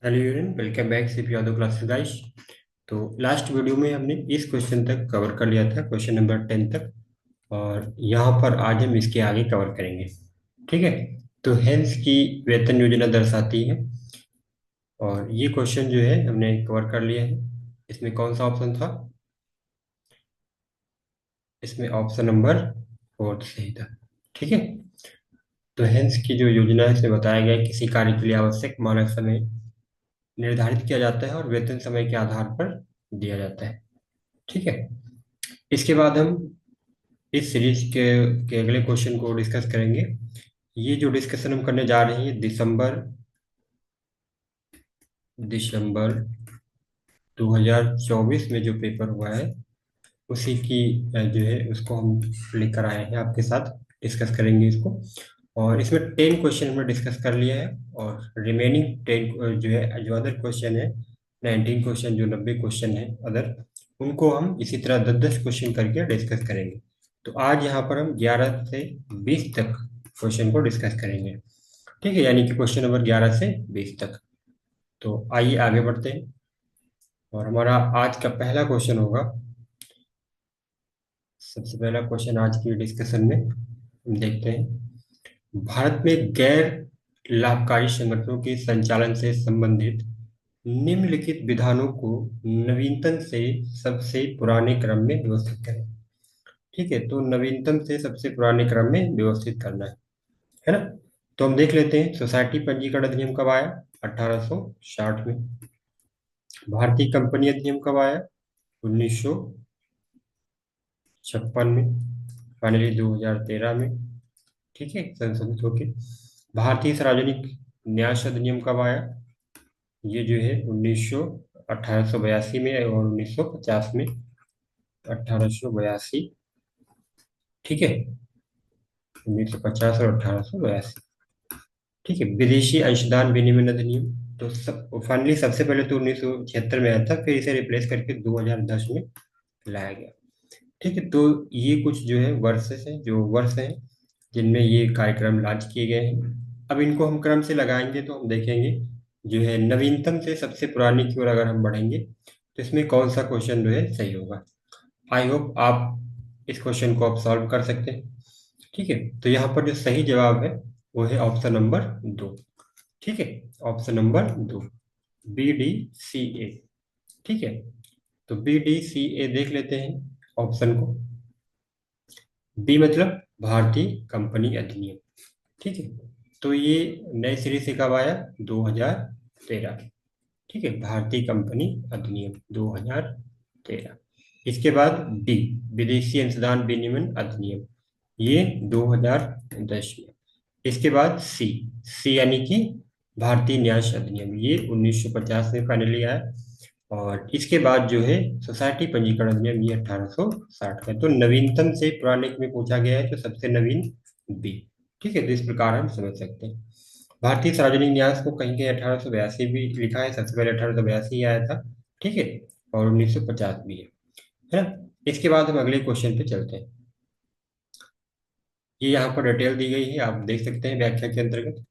Hello urine, welcome back CP Yadav classes guys. तो last video में हमने इस क्वेश्चन तक कवर कर लिया था, क्वेश्चन नंबर 10 तक। और यहाँ पर आज हम इसके आगे कवर करेंगे। ठीक है। तो हेल्थ की वेतन योजना दर्शाती है। और ये क्वेश्चन जो है हमने कवर कर लिया है। इसमें कौन सा ऑप्शन था? इसमें ऑप्शन नंबर 4 सही था। ठीक है। तो हेल्थ की जो योजना है इसमें बताया गया है किसी कार्य के लिए आवश्यक मानक समय निर्धारित किया जाता है और वेतन समय के आधार पर दिया जाता है। ठीक है। इसके बाद हम इस सीरीज के अगले क्वेश्चन को डिस्कस करेंगे। ये जो डिस्कशन हम करने जा रहे हैं दिसंबर दिसंबर 2024 में जो पेपर हुआ है उसी की जो है उसको हम लेकर आए हैं आपके साथ। डिस्कस करेंगे इसको। और इसमें 10 क्वेश्चन हमने डिस्कस कर लिया है। और रिमेनिंग 10 जो है जो अदर क्वेश्चन है 19 क्वेश्चन, जो 90 क्वेश्चन है अदर, उनको हम इसी तरह 10-10 क्वेश्चन करके डिस्कस करेंगे। तो आज यहाँ पर हम 11 से 20 तक क्वेश्चन को डिस्कस करेंगे। ठीक है, यानी कि क्वेश्चन नंबर 11 से 20 तक। तो आइए आगे बढ़ते हैं। और हमारा आज का पहला क्वेश्चन होगा। सबसे पहला क्वेश्चन आज की डिस्कशन में हम देखते हैं। भारत में गैर लाभकारी संगठनों के संचालन से संबंधित निम्नलिखित विधानों को नवीनतम से सबसे पुराने क्रम में व्यवस्थित करें। ठीक है, तो नवीनतम से सबसे पुराने क्रम में व्यवस्थित करना है ना। तो हम देख लेते हैं सोसाइटी पंजीकरण अधिनियम कब आया? 1860 में। भारतीय कंपनी अधिनियम कब आया? 1956 में। फाइनली 2013 में। ठीक है, संशोधित होके। भारतीय सार्वजनिक न्यास अधिनियम कब आया? ये जो है 1882 में और 1950 में। 1882। ठीक है, 1950 और 1882। ठीक है। विदेशी अंशदान विनिमय अधिनियम, तो सब फाइनली सबसे पहले तो 1976 में आया था, फिर इसे रिप्लेस करके 2010 में लाया गया। ठीक है। तो ये कुछ जो है वर्ष हैं जिनमें ये कार्यक्रम लॉन्च किए गए हैं। अब इनको हम क्रम से लगाएंगे तो हम देखेंगे जो है नवीनतम से सबसे पुरानी की ओर अगर हम बढ़ेंगे तो इसमें कौन सा क्वेश्चन जो है सही होगा। आई होप आप इस क्वेश्चन को आप सॉल्व कर सकते हैं। ठीक है। तो यहाँ पर जो सही जवाब है वो है ऑप्शन नंबर 2। ठीक है, ऑप्शन नंबर 2, BDCA। ठीक है। तो BDCA देख लेते हैं ऑप्शन को। बी मतलब भारतीय कंपनी अधिनियम। ठीक है। तो ये नए सिरे से कब आया? 2013। ठीक है, भारतीय कंपनी अधिनियम 2013। इसके बाद डी, विदेशी अंशदान विनिमय अधिनियम, ये 2010 में। इसके बाद सी, सी यानी कि भारतीय न्यास अधिनियम, ये 1950 में फाइनली आया। और इसके बाद जो है सोसाइटी पंजीकरण अधिनियम, ये 1860 का। तो नवीनतम से पुराने में पूछा गया है तो सबसे नवीन बी। ठीक है, तो इस प्रकार हम समझ सकते हैं। भारतीय सार्वजनिक न्यास को कहीं कहीं 1882 भी लिखा है, सबसे पहले 1882 ही आया था। ठीक है। और 1950 भी है ना। इसके बाद हम अगले क्वेश्चन पे चलते हैं। ये यहाँ पर डिटेल दी गई है, आप देख सकते हैं व्याख्या के अंतर्गत।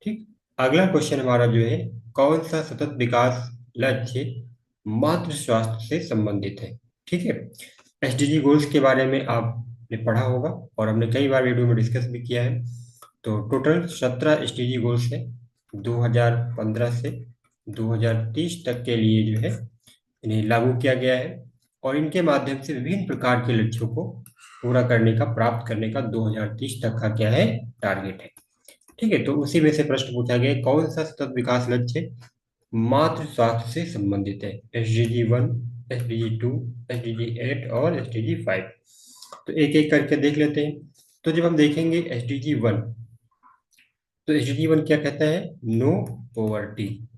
ठीक। अगला क्वेश्चन हमारा जो है, कौन सा सतत विकास लक्ष्य मातृ स्वास्थ्य से संबंधित है? ठीक है। SDG गोल्स के बारे में आपने पढ़ा होगा और हमने कई बार वीडियो में डिस्कस भी किया है। तो टोटल 17 SDG गोल्स है 2015 से 2030 तक के लिए जो है इन्हें लागू किया गया है। और इनके माध्यम से विभिन्न प्रकार के लक्ष्यों को पूरा करने का, प्राप्त करने का 2030 तक का क्या है, टारगेट है। ठीक है। तो उसी में से प्रश्न पूछा गया कौन सा सतत विकास लक्ष्य मातृ स्वास्थ्य से संबंधित है? SDG 1, SDG 2, SDG 8 और SDG 5। तो एक एक करके देख लेते हैं। तो जब हम देखेंगे SDG 1, तो SDG 1 क्या कहता है? नो पोवर्टी,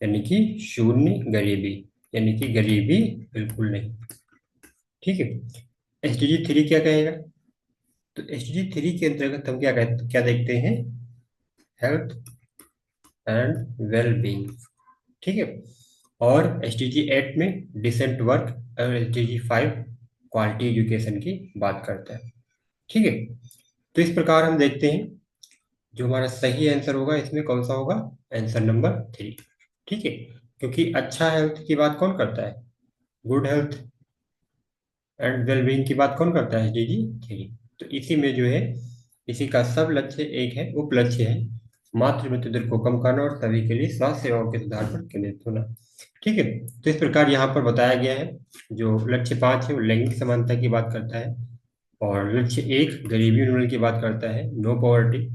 यानी कि शून्य गरीबी, यानी कि गरीबी बिल्कुल नहीं। ठीक है। SDG 3 क्या कहेगा? तो SDG 3 के अंतर्गत हम क्या देखते हैं? Health and well being. ठीक है। और SDG 8 में डिसेंट वर्क और SDG 5 क्वालिटी एजुकेशन की बात करता है। ठीक है। तो इस प्रकार हम देखते हैं जो हमारा सही आंसर होगा इसमें कौन सा होगा? Answer number 3। ठीक है, क्योंकि अच्छा हेल्थ की बात कौन करता है? गुड हेल्थ एंड वेलबींग की बात कौन करता है? जी जी, थ्री। तो इसी में जो है, इसी का सब लक्ष्य एक है, उप लक्ष्य है मातृ मृत्यु दर को कम करना और सभी के लिए स्वास्थ्य सेवाओं के सुधार पर केंद्रित होना। ठीक है, तो इस प्रकार यहाँ पर बताया गया है। जो लक्ष्य 5 है वो लैंगिक समानता की बात करता है, और लक्ष्य 1 गरीबी उन्मूलन की बात करता है, नो पॉवर्टी।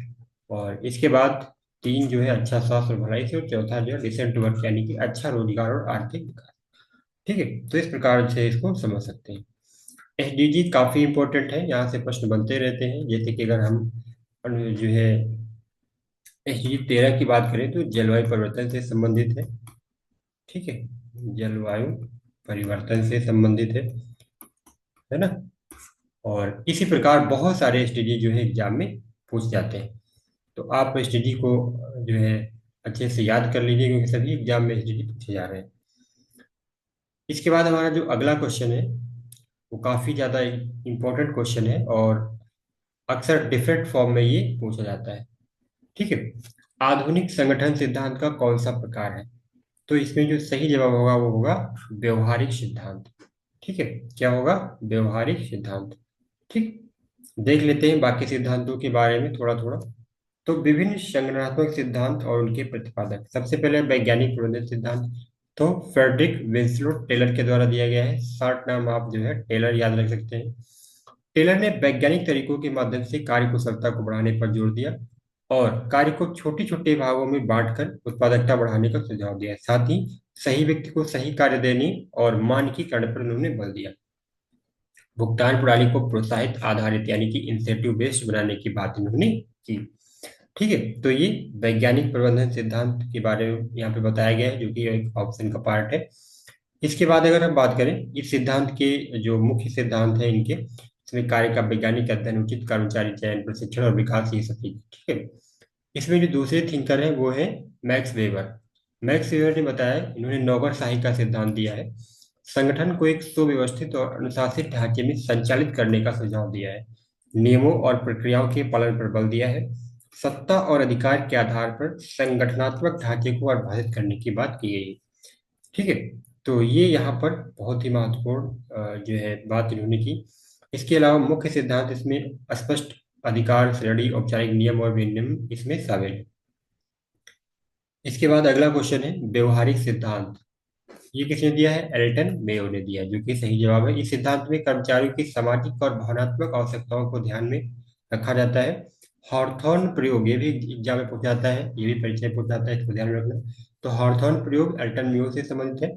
और इसके बाद 3 जो है अच्छा स्वास्थ्य और भलाई से, और चौथा जो है डिसेंट वर्क यानी कि अच्छा रोजगार और आर्थिक विकास। ठीक है, तो इस प्रकार से इसको समझ सकते हैं। एसडीजी काफी इंपॉर्टेंट है, यहाँ से प्रश्न बनते रहते हैं। जैसे कि अगर हम जो है एसडीजी 13 की बात करें तो जलवायु परिवर्तन से संबंधित है। ठीक है, जलवायु परिवर्तन से संबंधित है ना। और इसी प्रकार बहुत सारे एसडीजी जो है एग्जाम में पूछ जाते हैं। तो आप एसडीजी को जो है अच्छे से याद कर लीजिए, क्योंकि सभी एग्जाम में एसडीजी पूछे जा रहे हैं। इसके बाद हमारा जो अगला क्वेश्चन है वो काफी ज्यादा इंपॉर्टेंट क्वेश्चन है, और अक्सर डिफरेंट फॉर्म में ये पूछा जाता है। ठीक है, आधुनिक संगठन सिद्धांत का कौन सा प्रकार है? तो इसमें जो सही जवाब होगा वो होगा व्यवहारिक सिद्धांत। ठीक है, क्या होगा? व्यवहारिक सिद्धांत। ठीक, देख लेते हैं बाकी सिद्धांतों के बारे में थोड़ा थोड़ा। तो विभिन्न संगठनात्मक सिद्धांत और उनके प्रतिपादक, सबसे पहले वैज्ञानिक प्रबंधन सिद्धांत। तो फ्रेडरिक विंसलो टेलर के द्वारा दिया गया है, शॉर्ट नाम आप जो है टेलर याद रख सकते हैं। टेलर ने वैज्ञानिक तरीकों के माध्यम से कार्य कुशलता को बढ़ाने पर जोर दिया, और कार्य को छोटे छोटे भागों में बांटकर उत्पादकता बढ़ाने का सुझाव दिया। साथ ही सही व्यक्ति को सही कार्य देने और मानकीकरण पर उन्होंने बल दिया। भुगतान प्रणाली को प्रोत्साहित आधारित यानी कि इंसेंटिव बेस्ड बनाने की बात इन्होंने की। ठीक है, तो ये वैज्ञानिक प्रबंधन सिद्धांत के बारे में यहाँ पे बताया गया है, जो कि एक ऑप्शन का पार्ट है। इसके बाद अगर हम बात करें इस सिद्धांत के जो मुख्य सिद्धांत हैं इनके, इसमें कार्य का वैज्ञानिक अध्ययन, उचित कर्मचारी चयन, प्रशिक्षण और विकास, ये सब चीजें। ठीक है, इसमें जो दूसरे थिंकर हैं वो है मैक्स वेबर। मैक्स वेबर ने बताया, इन्होंने नौकरशाही का सिद्धांत दिया है, संगठन को एक सुव्यवस्थित और अनुशासित ढांचे में संचालित करने का सुझाव दिया है, नियमों और प्रक्रियाओं के पालन पर बल दिया है, सत्ता और अधिकार के आधार पर संगठनात्मक ढांचे को परिभाषित करने की बात की गई है। ठीक है, तो ये यहाँ पर बहुत ही महत्वपूर्ण जो है बात इन्होंने की। इसके अलावा मुख्य सिद्धांत इसमें स्पष्ट अधिकार श्रेणी, औपचारिक नियम और विनियम इसमें शामिल है। इसके बाद अगला क्वेश्चन है व्यवहारिक सिद्धांत। ये किसने दिया है? एल्टन मेयो ने दिया, जो कि सही जवाब है। इस सिद्धांत में कर्मचारियों की सामाजिक और भावनात्मक आवश्यकताओं को ध्यान में रखा जाता है। हॉर्थॉर्न प्रयोग, ये भी एग्जाम में पूछा जाता है, ये भी परीक्षा में पूछा जाता है, इसको ध्यान में रखना। तो हॉर्थॉर्न प्रयोग एल्टन मेयो से संबंधित है,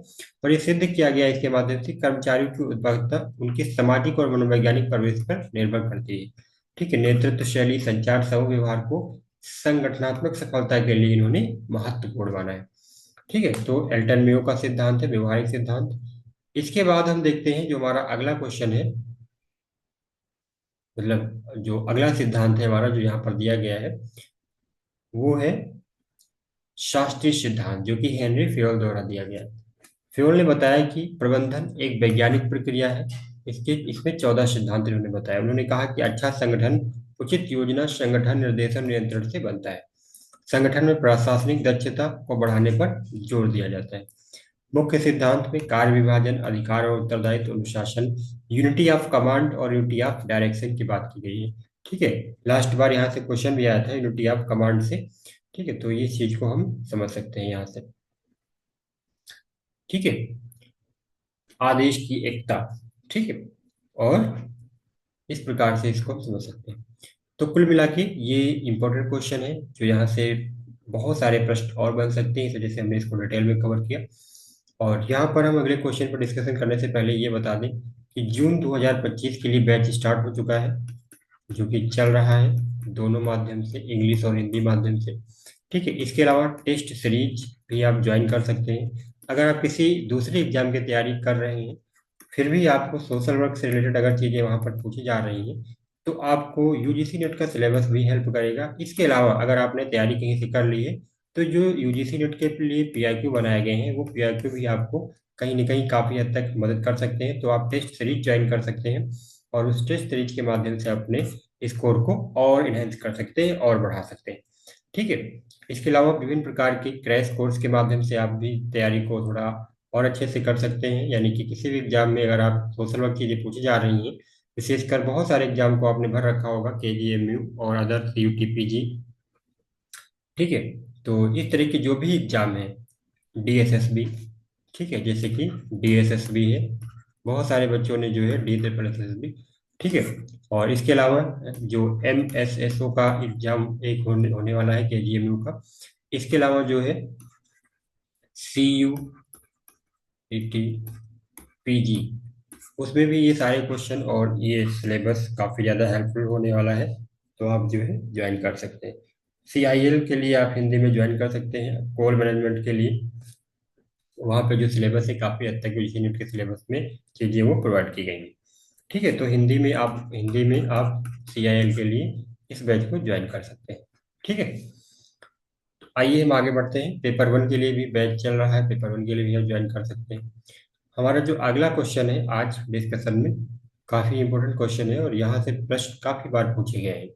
और ये सिद्ध किया गया है इसके माध्यम से कर्मचारियों की उत्पादकता उनके सामाजिक और मनोवैज्ञानिक परिवेश पर निर्भर करती है। ठीक है, नेतृत्व शैली, संचार, समूह व्यवहार को संगठनात्मक सफलता के लिए इन्होंने महत्वपूर्ण माना है। ठीक है, तो एल्टन मेयो का सिद्धांत है व्यवहारिक सिद्धांत। इसके बाद हम देखते हैं जो हमारा अगला क्वेश्चन है, मतलब जो अगला सिद्धांत है हमारा जो यहाँ पर दिया गया है वो है शास्त्रीय सिद्धांत, जो कि हेनरी फेयोल द्वारा दिया गया है। फेयोल ने बताया कि प्रबंधन एक वैज्ञानिक प्रक्रिया है। इसमें 14 सिद्धांत इन्होंने बताया। उन्होंने कहा कि अच्छा संगठन उचित योजना, संगठन, निर्देशन, नियंत्रण से बनता है। संगठन में प्रशासनिक दक्षता को बढ़ाने पर जोर दिया जाता है। मुख्य सिद्धांत में कार्य विभाजन, अधिकार और उत्तरदायित्व, अनुशासन, यूनिटी ऑफ कमांड और यूनिटी ऑफ डायरेक्शन की बात की गई है। ठीक है, लास्ट बार यहाँ से क्वेश्चन भी आया था यूनिटी ऑफ कमांड से। ठीक है, तो ये चीज को हम समझ सकते हैं यहाँ से। ठीक है, आदेश की एकता। ठीक है, और इस प्रकार से इसको हम समझ सकते हैं। तो कुल मिला के ये इंपॉर्टेंट क्वेश्चन है, जो यहाँ से बहुत सारे प्रश्न और बन सकते हैं, इस वजह से हमने इसको डिटेल में कवर किया। और यहाँ पर हम अगले क्वेश्चन पर डिस्कशन करने से पहले ये बता दें कि जून 2025 के लिए बैच स्टार्ट हो चुका है, जो कि चल रहा है दोनों माध्यम से, इंग्लिश और हिंदी माध्यम से। ठीक है, इसके अलावा टेस्ट सीरीज भी आप ज्वाइन कर सकते हैं। अगर आप किसी दूसरे एग्जाम की तैयारी कर रहे हैं, फिर भी आपको सोशल वर्क से रिलेटेड अगर चीज़ें वहाँ पर पूछी जा रही हैं, तो आपको यूजीसी नेट का सिलेबस भी हेल्प करेगा। इसके अलावा अगर आपने तैयारी कहीं से कर ली है, तो जो यूजीसी नेट के लिए पीआईक्यू बनाए गए हैं, वो पीआईक्यू भी आपको कहीं ना कहीं काफ़ी हद तक मदद कर सकते हैं। तो आप टेस्ट सीरीज ज्वाइन कर सकते हैं, और उस टेस्ट सीरीज के माध्यम से अपने स्कोर को और इनहेंस कर सकते हैं और बढ़ा सकते हैं। ठीक है। इसके अलावा विभिन्न प्रकार के क्रैश कोर्स के माध्यम से आप भी तैयारी को थोड़ा और अच्छे से कर सकते हैं। यानी कि किसी भी एग्जाम में अगर आप सोशल वर्क चीज़ें पूछी जा रही हैं, विशेषकर बहुत सारे एग्जाम को आपने भर रखा होगा, KGMU और अदर UTPG। ठीक है। तो इस तरह के जो भी एग्जाम है, DSSB, ठीक है, जैसे कि DSSB है, बहुत सारे बच्चों ने जो है DSSB, ठीक है। और इसके अलावा जो MSSO का एग्जाम एक होने वाला है, KGMU का। इसके अलावा जो है CUET PG, उसमें भी ये सारे क्वेश्चन और ये सिलेबस काफ़ी ज़्यादा हेल्पफुल होने वाला है। तो आप जो है ज्वाइन कर सकते हैं। CIL के लिए आप हिंदी में ज्वाइन कर सकते हैं। कोल मैनेजमेंट के लिए वहाँ पे जो सिलेबस है, काफ़ी हद तक यूजीसी नेट के सिलेबस में चीज़ें वो प्रोवाइड की गई हैं। ठीक है। तो हिंदी में आप CIL के लिए इस बैच को ज्वाइन कर सकते हैं। ठीक है। आइए हम आगे बढ़ते हैं। पेपर 1 के लिए भी बैच चल रहा है, पेपर 1 के लिए भी आप ज्वाइन कर सकते हैं। हमारा जो अगला क्वेश्चन है आज डिस्कशन में, काफी इंपॉर्टेंट क्वेश्चन है और यहाँ से प्रश्न काफी बार पूछे गए हैं।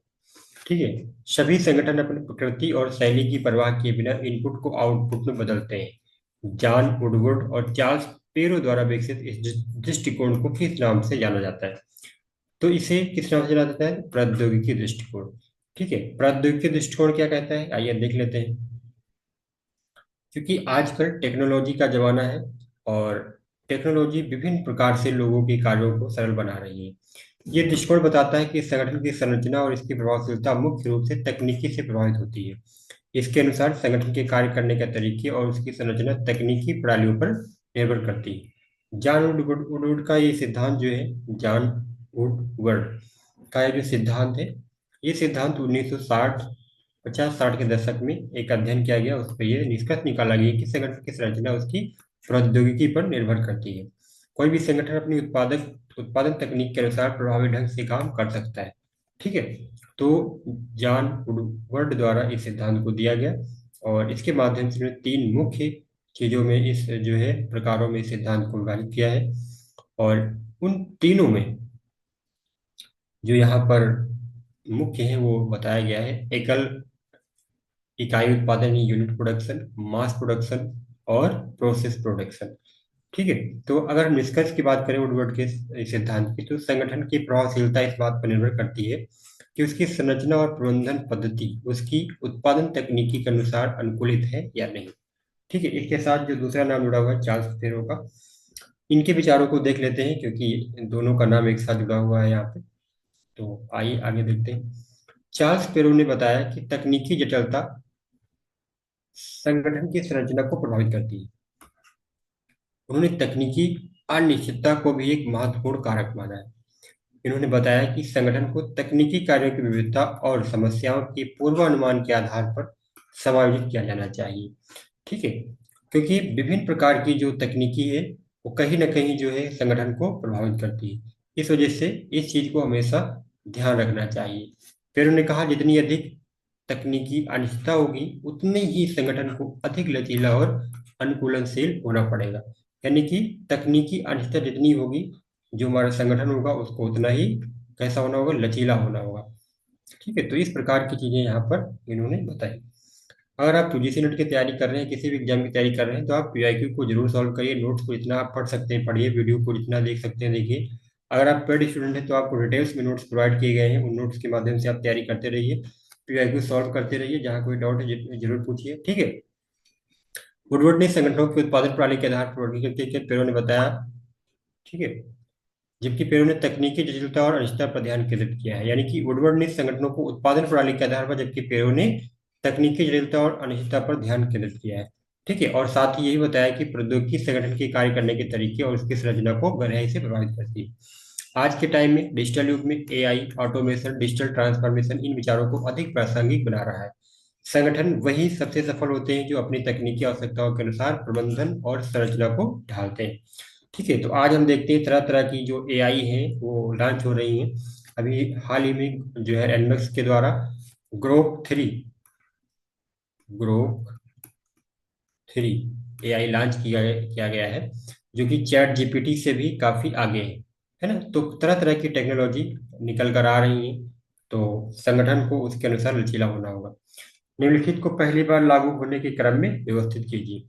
ठीक है। सभी संगठन अपनी प्रकृति और शैली की परवाह किए बिना इनपुट को आउटपुट में बदलते हैं। जॉन वुडवर्ड और चार्ल्स पेरो द्वारा विकसित इस दृष्टिकोण को किस नाम से जाना जाता है? तो इसे किस नाम से जाना जाता है? प्रौद्योगिकी दृष्टिकोण। ठीक है। प्रौद्योगिकी दृष्टिकोण क्या कहता है, आइए देख लेते हैं। क्योंकि आजकल टेक्नोलॉजी का जमाना है और टेक्नोलॉजी विभिन्न प्रकार से लोगों के कार्यों को सरल बना रही है। ये दृष्टिकोण बताता है कि संगठन की संरचना और इसकी प्रभावशीलता मुख्य रूप से तकनीकी से प्रभावित होती है। इसके अनुसार संगठन के कार्य करने के तरीके और उसकी संरचना तकनीकी प्रणालियों पर निर्भर करती है। जॉन वुडवर्ड का ये सिद्धांत जो है, जॉन वुडवर्ड का ये जो सिद्धांत है, ये सिद्धांत 1960, 50-60 के दशक में एक अध्ययन किया गया। उस पर यह निष्कर्ष निकाला गया कि संगठन की संरचना उसकी प्रौद्योगिकी पर निर्भर करती है। कोई भी संगठन अपनी उत्पादन तकनीक के अनुसार प्रभावी ढंग से काम कर सकता है। ठीक है। तो जॉन वुडवर्ड द्वारा इस सिद्धांत को दिया गया और इसके माध्यम से उन्होंने 3 मुख्य चीजों में, इस जो है प्रकारों में, इस सिद्धांत को विभाजित किया है। और उन तीनों में जो यहाँ पर मुख्य है वो बताया गया है: एकल इकाई उत्पादन, यूनिट प्रोडक्शन, मास प्रोडक्शन और प्रोसेस प्रोडक्शन। ठीक है। तो अगर हम निष्कर्ष की बात करें वुडवर्ड के इस सिद्धांत की, तो संगठन की प्रभावशीलता इस बात पर निर्भर करती है कि उसकी संरचना और प्रबंधन पद्धति उसकी उत्पादन तकनीकी के अनुसार अनुकूलित है या नहीं। ठीक है। इसके साथ जो दूसरा नाम जुड़ा हुआ है, चार्ल्स फेरो का, इनके विचारों को देख लेते हैं क्योंकि इन दोनों का नाम एक साथ जुड़ा हुआ है यहाँ पे। तो आइए आगे देखते हैं। चार्ल्स पेरो ने बताया कि तकनीकी जटिलता संगठन की संरचना को प्रभावित करती है। उन्होंने तकनीकी अनिश्चितता को भी एक महत्वपूर्ण कारक माना है। इन्होंने बताया कि संगठन को तकनीकी कार्यों की विविधता और समस्याओं के पूर्वानुमान के आधार पर समायोजित किया जाना चाहिए। ठीक है। क्योंकि विभिन्न प्रकार की जो तकनीकी है वो कहीं ना कहीं जो है संगठन को प्रभावित करती है। इस वजह से इस चीज को हमेशा ध्यान रखना चाहिए। फिर उन्होंने कहा जितनी अधिक तकनीकी अनिश्चितता होगी उतने ही संगठन को अधिक लचीला और अनुकूलनशील होना पड़ेगा। यानी कि तकनीकी अनिश्चितता जितनी होगी, जो हमारा संगठन होगा उसको उतना ही कैसा होना होगा, लचीला होना होगा। ठीक है। तो इस प्रकार की चीजें यहाँ पर इन्होंने बताई। अगर आप यूजीसी नेट की तैयारी कर रहे हैं, किसी भी एग्जाम की तैयारी कर रहे हैं, तो आप PIQ को जरूर सॉल्व करिए। नोट्स को जितना आप पढ़ सकते हैं पढ़िए, वीडियो को जितना देख सकते हैं देखिए। अगर आप पेड स्टूडेंट हैं तो आपको डिटेल्स में नोट्स प्रोवाइड किए गए हैं, उन नोट्स के माध्यम से आप तैयारी करते रहिए, PIQ सॉल्व करते रहिए। जहाँ कोई डाउट है जरूर पूछिए। ठीक है। वुडवर्ड ने संगठनों की उत्पादन प्रणाली के आधार पर वर्गीकृत किया, पेरो ने बताया। ठीक है। जबकि पेरो ने तकनीकी जटिलता और अनिश्चितता पर ध्यान केंद्रित किया है। यानी कि वुडवर्ड ने संगठनों को उत्पादन प्रणाली के आधार पर, जबकि पेरो ने तकनीकी जटिलता और अनिश्चितता पर ध्यान केंद्रित किया है। ठीक है। और साथ ही यही बताया कि प्रौद्योगिकी संगठन के कार्य करने के तरीके और उसकी संरचना को गहराई से प्रभावित करती है। आज के टाइम में, डिजिटल युग में, AI, automation, digital transformation in विचारों को अधिक प्रासंगिक बना रहा है। संगठन वही सबसे सफल होते हैं जो अपनी तकनीकी आवश्यकताओं के अनुसार प्रबंधन और संरचना को ढालते हैं। ठीक है। तो आज हम देखते हैं तरह तरह की जो AI है वो लॉन्च हो रही हैं। अभी हाल ही में जो है एनमेक्स के द्वारा ग्रोक 3 AI लॉन्च किया गया है, जो कि ChatGPT से भी काफी आगे है ना। तो तरह तरह की टेक्नोलॉजी निकल कर आ रही है। तो संगठन को उसके अनुसार लचीला होना होगा। निम्नलिखित को पहली बार लागू होने के क्रम में व्यवस्थित कीजिए।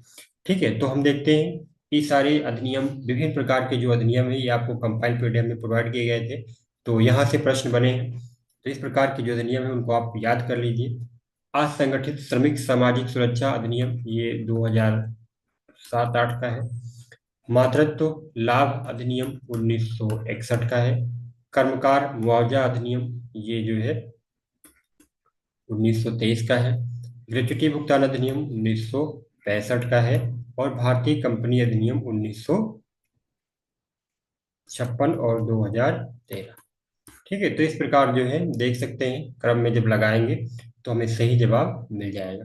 ठीक है, तो हम देखते हैं ये सारे अधिनियम, विभिन्न प्रकार के जो अधिनियम है ये आपको कंपाइल पीडीएफ में प्रोवाइड किए गए थे, तो यहाँ से प्रश्न बने हैं। तो इस प्रकार के जो अधिनियम है उनको आप याद कर लीजिए। असंगठित श्रमिक सामाजिक सुरक्षा अधिनियम, ये 2007-8 का है। मातृत्व लाभ अधिनियम 1961 का है। कर्मकार मुआवजा अधिनियम, ये जो है 1923 का है। ग्रेच्युटी भुगतान अधिनियम 1965 का है। और भारतीय कंपनी अधिनियम 1956 और 2013। ठीक है, तो इस प्रकार जो है देख सकते हैं क्रम में जब लगाएंगे तो हमें सही जवाब मिल जाएगा।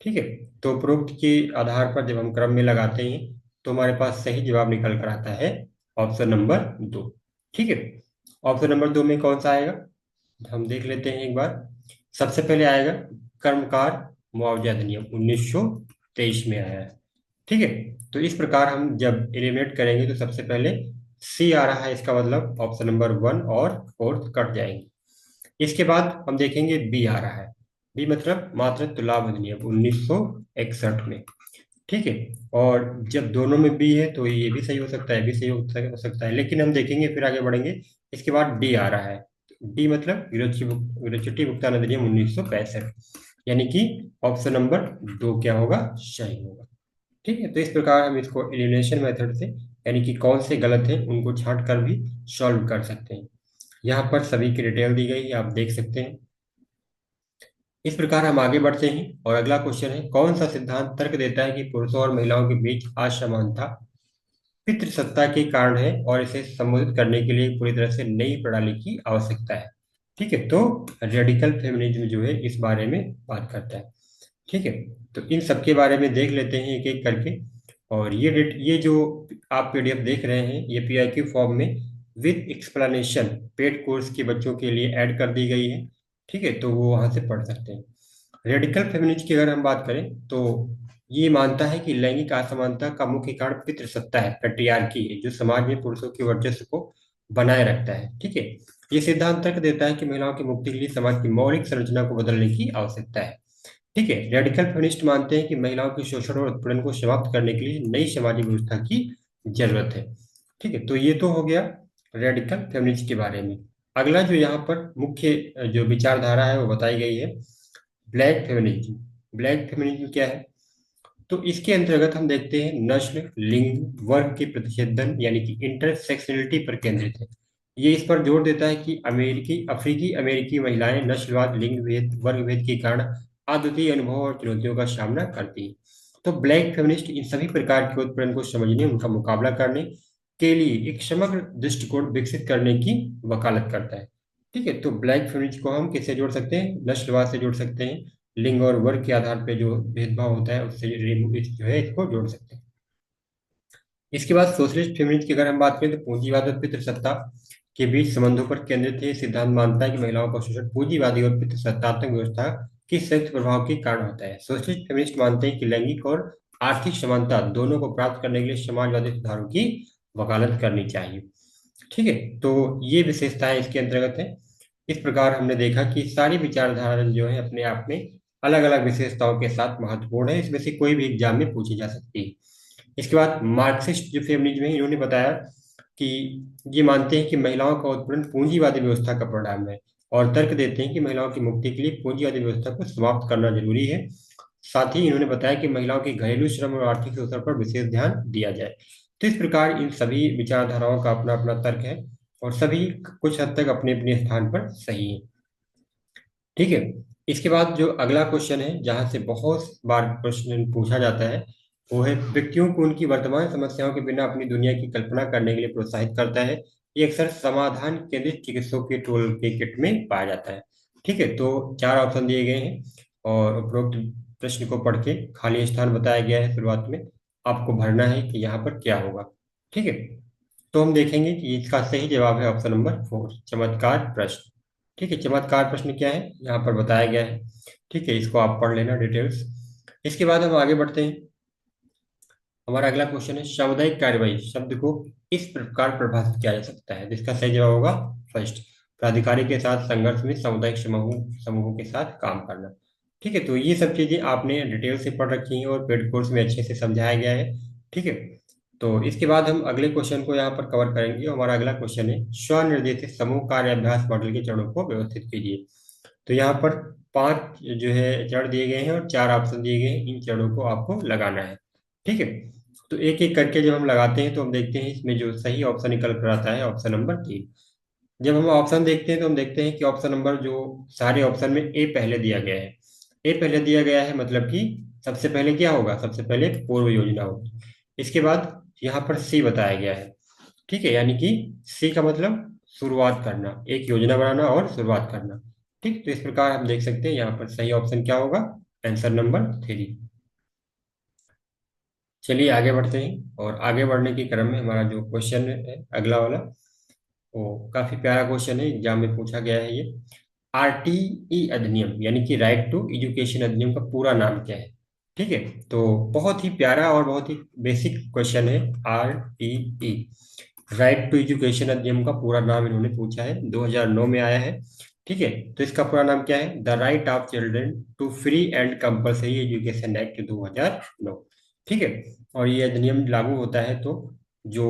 ठीक है, तो उपरोक्त के आधार पर जब हम क्रम में लगाते हैं तो हमारे पास सही जवाब निकल कर आता है ऑप्शन नंबर 2। ठीक है, ऑप्शन नंबर 2 में कौन सा आएगा, हम देख लेते हैं एक बार। सबसे पहले आएगा कर्मकार मुआवजा अधिनियम 1923 में आया है। ठीक है, तो इस प्रकार हम जब एलिमिनेट करेंगे तो सबसे पहले सी आ रहा है, इसका मतलब ऑप्शन नंबर 1 और 4 कट जाएंगे। इसके बाद हम देखेंगे बी आ रहा है। बी मतलब मातृत्व लाभ अधिनियम 1961 में। ठीक है, और जब दोनों में बी है तो ये भी सही हो सकता है, भी सही हो सकता है, लेकिन हम देखेंगे फिर आगे बढ़ेंगे। इसके बाद डी आ रहा है। डी मतलब ग्रेच्युटी भुगतान अधिनियम 1965, यानी कि ऑप्शन नंबर 2 क्या होगा, सही होगा। ठीक है, तो इस प्रकार हम इसको एलिमिनेशन मेथड से, यानी कि कौन से गलत है उनको छांट कर भी सॉल्व कर सकते हैं। यहाँ पर सभी की डिटेल दी गई है, आप देख सकते हैं। इस प्रकार हम आगे बढ़ते हैं और अगला क्वेश्चन है, कौन सा सिद्धांत तर्क देता है कि पुरुषों और महिलाओं के बीच असमानता पितृसत्ता के कारण है और इसे संबोधित करने के लिए पूरी तरह से नई प्रणाली की आवश्यकता है। ठीक है, तो रेडिकल फेमिनिज्म जो है इस बारे में बात करता है। ठीक है, तो इन सब के बारे में देख लेते हैं एक एक करके। और ये जो आप पीडीएफ देख रहे हैं ये पीआईक्यू फॉर्म में विद एक्सप्लेनेशन पेड कोर्स के बच्चों के लिए ऐड कर दी गई है। ठीक है, तो वो वहां से पढ़ सकते हैं। रेडिकल फेमिनिज्म की अगर हम बात करें तो ये मानता है कि लैंगिक असमानता का मुख्य कारण पितृसत्ता है, पैट्रियार्की है, जो समाज में पुरुषों के वर्चस्व को बनाए रखता है। ठीक है, ये सिद्धांत तर्क देता है कि महिलाओं की मुक्ति के लिए समाज की मौलिक संरचना को बदलने की आवश्यकता है। ठीक है, रेडिकल फेमिनिस्ट मानते हैं कि महिलाओं के शोषण और उत्पीड़न को समाप्त करने के लिए नई सामाजिक व्यवस्था की जरूरत है। ठीक है, तो ये तो हो गया रेडिकल फेमिनिस्ट के बारे में। अगला जो यहाँ पर मुख्य जो विचारधारा है वो बताई गई है ब्लैक फेमिनिज्म। ब्लैक फेमिनिज्म क्या है, तो इसके अंतर्गत हम देखते हैं नस्ल लिंग वर्ग के प्रतिच्छेदन यानी कि इंटरसेक्शनलिटी पर केंद्रित है। ये इस पर जोर देता है कि अफ्रीकी अमेरिकी महिलाएं नस्लवाद लिंग भेद वर्ग भेद के कारण अद्वितीय अनुभव और चुनौतियों का सामना करती हैं। तो ब्लैक फेमिनिस्ट इन सभी प्रकार के उत्पीड़न को समझने उनका मुकाबला करने के लिए एक समग्र दृष्टिकोण विकसित करने की वकालत करता है। ठीक है, तो ब्लैक फेमिनिस्ट को हम किससे जोड़ सकते हैं, नस्लवाद से जोड़ सकते हैं, लिंग और वर्ग के आधार पे जो भेदभाव होता है उससे जो है इसको जोड़ सकते हैं। इसके बाद सोशलिस्ट फेमिनिस्ट की अगर हम बात करें तो पूंजीवाद और पितृसत्ता के बीच संबंधों पर केंद्रित है। सिद्धांत मानता है कि महिलाओं का शोषण पूंजीवादी और पितृसत्तात्मक व्यवस्था के संयुक्त प्रभाव के कारण होता है। सोशलिस्ट फेमिनिस्ट मानते हैं कि लैंगिक और आर्थिक समानता दोनों को प्राप्त करने के लिए समाजवादी सुधारों की वकालत करनी चाहिए। ठीक है, तो ये विशेषताएं इसके अंतर्गत है। इस प्रकार हमने देखा कि सारी विचारधारा जो है अपने आप में अलग अलग विशेषताओं के साथ महत्वपूर्ण है, इसमें से कोई भी एग्जाम में पूछी जा सकती है। इसके बाद मार्क्सिस्ट जो फेमिनिज्म है इन्होंने बताया कि ये मानते हैं कि महिलाओं का उत्पीड़न पूंजीवादी व्यवस्था का परिणाम है और तर्क देते हैं कि महिलाओं की मुक्ति के लिए पूंजीवादी व्यवस्था को समाप्त करना जरूरी है। साथ ही इन्होंने बताया कि महिलाओं के घरेलू श्रम और आर्थिक शोषण पर विशेष ध्यान दिया जाए। तो इस प्रकार इन सभी विचारधाराओं का अपना अपना तर्क है और सभी कुछ हद तक अपने अपने स्थान पर सही है। ठीक है, इसके बाद जो अगला क्वेश्चन है जहां से बहुत बार प्रश्न पूछा जाता है वो है व्यक्तियों को उनकी वर्तमान समस्याओं के बिना अपनी दुनिया की कल्पना करने के लिए प्रोत्साहित करता है। ये अक्सर समाधान केंद्रित चिकित्सकों के टोल के किट में पाया जाता है। ठीक है, तो 4 ऑप्शन दिए गए हैं और उपरोक्त प्रश्न को पढ़ के खाली स्थान बताया गया है शुरुआत में, आपको भरना है कि यहाँ पर क्या होगा। ठीक है, तो हम देखेंगे कि इसका सही जवाब है ऑप्शन नंबर 4 चमत्कार प्रश्न। ठीक है, चमत्कार प्रश्न क्या है यहाँ पर बताया गया है। ठीक है, इसको आप पढ़ लेना डिटेल्स। इसके बाद हम आगे बढ़ते हैं। हमारा अगला क्वेश्चन है सामुदायिक कार्यवाही शब्द को इस प्रकार परिभाषित किया जा सकता है, जिसका सही जवाब होगा फर्स्ट, प्राधिकारी के साथ संघर्ष में सामुदायिक समूहों समूहों के साथ काम करना। ठीक है, तो ये सब चीजें आपने डिटेल से पढ़ रखी हैं और पेड कोर्स में अच्छे से समझाया गया है। ठीक है, तो इसके बाद हम अगले क्वेश्चन को यहाँ पर कवर करेंगे। हमारा अगला क्वेश्चन है, स्वनिर्देशित समूह कार्य अभ्यास मॉडल के चरणों को व्यवस्थित कीजिए। तो यहाँ पर 5 जो है चरण दिए गए हैं और 4 ऑप्शन दिए गए हैं, इन चरणों को आपको लगाना है। ठीक है, तो एक एक करके जब हम लगाते हैं तो हम देखते हैं इसमें जो सही ऑप्शन निकल कर आता है ऑप्शन नंबर 3। जब हम ऑप्शन देखते हैं तो हम देखते हैं कि ऑप्शन नंबर जो सारे ऑप्शन में ए पहले दिया गया है। ए पहले दिया गया है मतलब कि सबसे पहले क्या होगा, सबसे पहले पूर्व योजना होगी। इसके बाद यहाँ पर सी बताया गया है। ठीक है, यानी कि सी का मतलब शुरुआत करना, एक योजना बनाना और शुरुआत करना। ठीक, तो इस प्रकार हम देख सकते हैं यहाँ पर सही ऑप्शन क्या होगा, आंसर नंबर 3। चलिए आगे बढ़ते हैं, और आगे बढ़ने के क्रम में हमारा जो क्वेश्चन है अगला वाला, वो काफी प्यारा क्वेश्चन है, एग्जाम में पूछा गया है ये। आरटीई अधिनियम यानी कि राइट टू एजुकेशन अधिनियम का पूरा नाम क्या है। ठीक है, तो बहुत ही प्यारा और बहुत ही बेसिक क्वेश्चन है। आरटीई, राइट टू एजुकेशन अधिनियम का पूरा नाम इन्होंने पूछा है, 2009 में आया है। ठीक है, तो इसका पूरा नाम क्या है, the right of children to free and compulsory education act 2009। ठीक है, और ये अधिनियम लागू होता है तो जो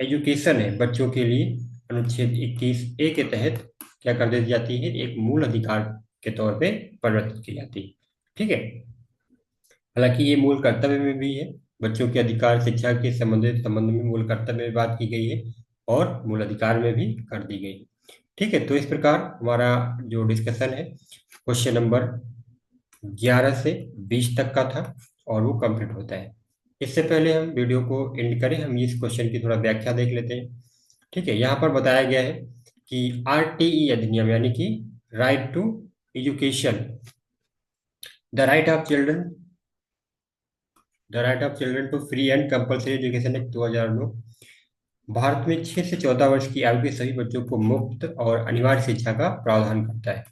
एजुकेशन है बच्चों के लिए अनुच्छेद 21A के तहत क्या कर दी जाती है, एक मूल अधिकार के तौर पे परिवर्तित की जाती है। ठीक है, हालांकि ये मूल कर्तव्य में भी है, बच्चों के अधिकार शिक्षा के संबंधित संबंध में मूल कर्तव्य में बात की गई है और मूल अधिकार में भी कर दी गई है। ठीक है, तो इस प्रकार हमारा जो डिस्कशन है क्वेश्चन नंबर 11 से 20 तक का था और वो कंप्लीट होता है। इससे पहले हम वीडियो को एंड करें, हम इस क्वेश्चन की थोड़ा व्याख्या देख लेते हैं। ठीक है, यहाँ पर बताया गया है कि आरटीई अधिनियम यानी कि right to education, the right of children, the right of children to free and compulsory education act 2009 Bharat में 6 से 14 वर्ष की आयु के सभी बच्चों को मुफ्त और अनिवार्य शिक्षा का प्रावधान करता है।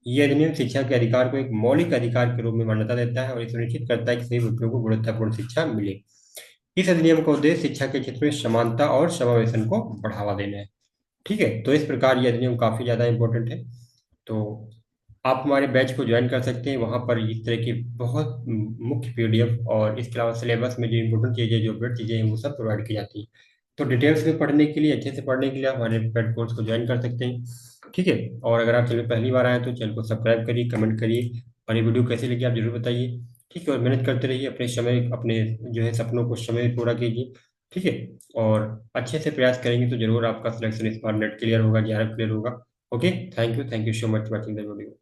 ये अधिनियम शिक्षा के अधिकार को एक मौलिक अधिकार के रूप में मान्यता देता है और ये सुनिश्चित करता है कि सभी बच्चों को गुणवत्तापूर्ण शिक्षा मिले। इस अधिनियम का उद्देश्य शिक्षा के क्षेत्र में समानता और समावेशन को बढ़ावा देना है। ठीक है, तो इस प्रकार ये अधिनियम काफी ज्यादा इंपॉर्टेंट है। तो आप हमारे बैच को ज्वाइन कर सकते हैं, वहाँ पर इस तरह की बहुत मुख्य पीडीएफ और इसके अलावा सिलेबस में जो इंपॉर्टेंट चीज़ें, जो अपडेट चीज़ें हैं, वो सब प्रोवाइड की जाती हैं। तो डिटेल्स में पढ़ने के लिए, अच्छे से पढ़ने के लिए आप हमारे पेड कोर्स को ज्वाइन कर सकते हैं। ठीक है, और अगर आप चैनल पहली बार आए तो चैनल को सब्सक्राइब करिए, कमेंट करिए, और ये वीडियो कैसी लगी आप जरूर बताइए। ठीक है, और मेहनत करते रहिए, अपने समय, अपने जो है सपनों को समय पूरा कीजिए। ठीक है, और अच्छे से प्रयास करेंगे तो जरूर आपका सिलेक्शन इस बार नेट क्लियर होगा, जेआरएफ क्लियर होगा। Okay, thank you so much watching the video.